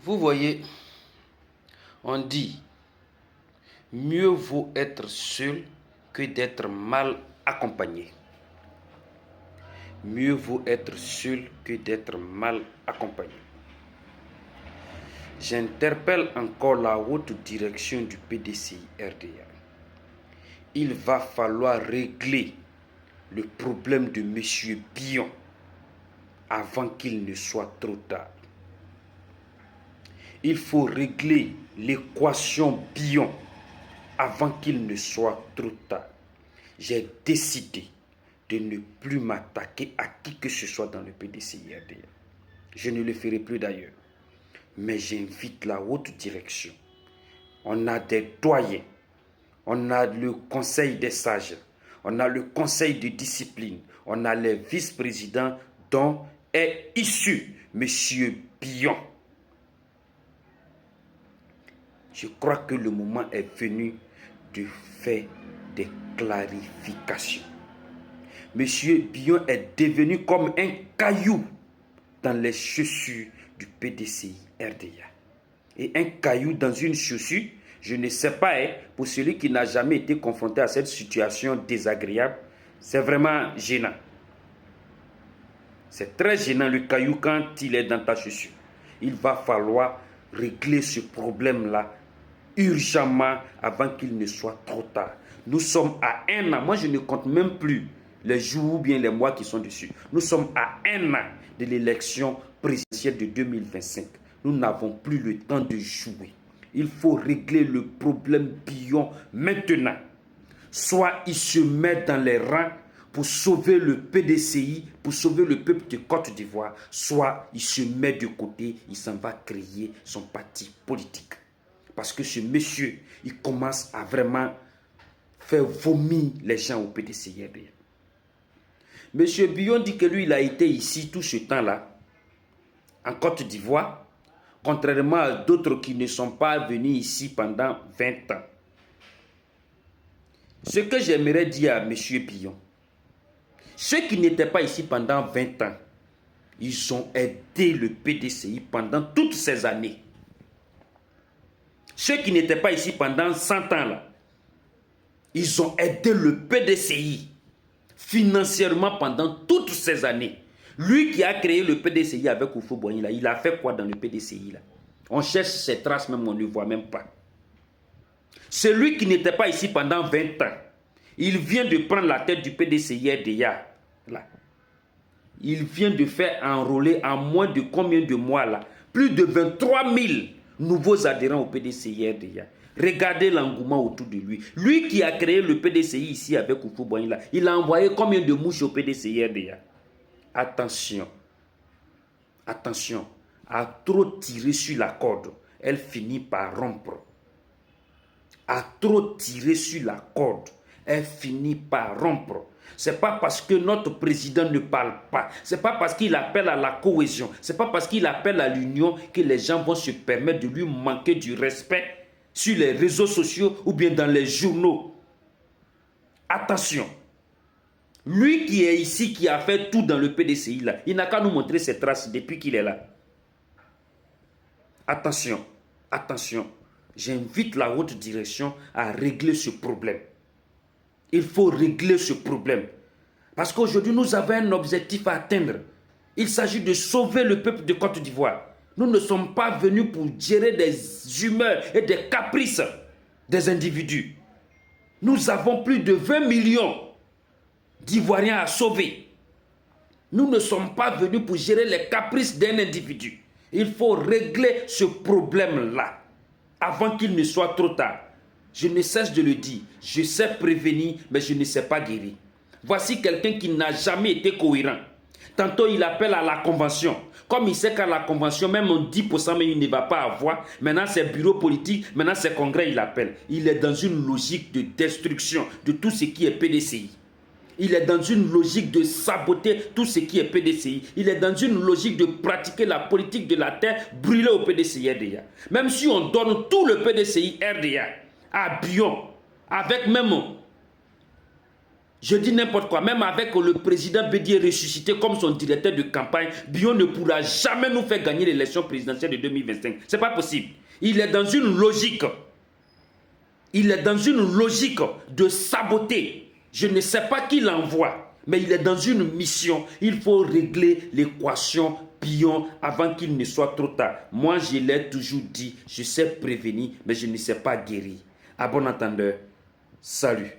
Vous voyez, on dit, mieux vaut être seul que d'être mal accompagné. Mieux vaut être seul que d'être mal accompagné. J'interpelle encore la haute direction du PDCI-RDA. Il va falloir régler le problème de M. Bion avant qu'il ne soit trop tard. Il faut régler l'équation Bion avant qu'il ne soit trop tard. J'ai décidé de ne plus m'attaquer à qui que ce soit dans le PDCI-RDA. Je ne le ferai plus d'ailleurs. Mais j'invite la haute direction. On a des doyens. On a le conseil des sages. On a le conseil de discipline. On a les vice-présidents dont est issu M. Bion. Je crois que le moment est venu de faire des clarifications. M. Bion est devenu comme un caillou dans les chaussures du PDCI-RDA. Et un caillou dans une chaussure, je ne sais pas, pour celui qui n'a jamais été confronté à cette situation désagréable, c'est vraiment gênant. C'est très gênant le caillou quand il est dans ta chaussure. Il va falloir régler ce problème-là urgemment avant qu'il ne soit trop tard. Nous sommes à 1 an, moi je ne compte même plus les jours ou bien les mois qui sont dessus. Nous sommes à 1 an de l'élection présidentielle de 2025. Nous n'avons plus le temps de jouer. Il faut régler le problème Bion maintenant. Soit il se met dans les rangs pour sauver le PDCI, pour sauver le peuple de Côte d'Ivoire, soit il se met de côté, il s'en va créer son parti politique. Parce que ce monsieur, il commence à vraiment faire vomir les gens au PDCI. Monsieur Bion dit que lui, il a été ici tout ce temps-là, en Côte d'Ivoire, contrairement à d'autres qui ne sont pas venus ici pendant 20 ans. Ce que j'aimerais dire à M. Bion, ceux qui n'étaient pas ici pendant 20 ans, ils ont aidé le PDCI pendant toutes ces années. Ceux qui n'étaient pas ici pendant 100 ans, là, ils ont aidé le PDCI financièrement pendant toutes ces années. Lui qui a créé le PDCI avec Houphouët-Boigny, là, il a fait quoi dans le PDCI là? On cherche ses traces, même on ne voit même pas. Celui qui n'était pas ici pendant 20 ans, il vient de prendre la tête du PDCI-RDA. Là. Il vient de faire enrôler en moins de combien de mois là? Plus de 23 000 nouveaux adhérents au PDCI-RDA. Regardez l'engouement autour de lui. Lui qui a créé le PDCI ici avec Houphouët-Boigny là, il a envoyé combien de mouches au PDCI-RDA? Attention, attention, à trop tirer sur la corde, elle finit par rompre. À trop tirer sur la corde, elle finit par rompre. C'est pas parce que notre président ne parle pas, c'est pas parce qu'il appelle à la cohésion, c'est pas parce qu'il appelle à l'union que les gens vont se permettre de lui manquer du respect sur les réseaux sociaux ou bien dans les journaux. Attention. Lui qui est ici, qui a fait tout dans le PDCI, là, il n'a qu'à nous montrer ses traces depuis qu'il est là. Attention, attention. J'invite la haute direction à régler ce problème. Il faut régler ce problème. Parce qu'aujourd'hui, nous avons un objectif à atteindre. Il s'agit de sauver le peuple de Côte d'Ivoire. Nous ne sommes pas venus pour gérer des humeurs et des caprices des individus. Nous avons plus de 20 millions d'Ivoiriens à sauver. Nous ne sommes pas venus pour gérer les caprices d'un individu. Il faut régler ce problème-là avant qu'il ne soit trop tard. Je ne cesse de le dire. Je sais prévenir, mais je ne sais pas guérir. Voici quelqu'un qui n'a jamais été cohérent. Tantôt, il appelle à la convention. Comme il sait qu'à la convention, même en 10%, mais il ne va pas avoir. Maintenant, c'est bureau politique. Maintenant, c'est congrès, il appelle. Il est dans une logique de destruction de tout ce qui est PDCI. Il est dans une logique de saboter tout ce qui est PDCI. Il est dans une logique de pratiquer la politique de la terre brûlée au PDCI-RDA. Même si on donne tout le PDCI-RDA à Bion, avec même, Je dis n'importe quoi. Même avec le président Bédié ressuscité comme son directeur de campagne, Bion ne pourra jamais nous faire gagner l'élection présidentielle de 2025. Ce n'est pas possible. Il est dans une logique. Il est dans une logique de saboter. Je ne sais pas qui l'envoie, mais il est dans une mission. Il faut régler l'équation Bion avant qu'il ne soit trop tard. Moi, je l'ai toujours dit, je sais prévenir, mais je ne sais pas guérir. À bon entendeur, salut.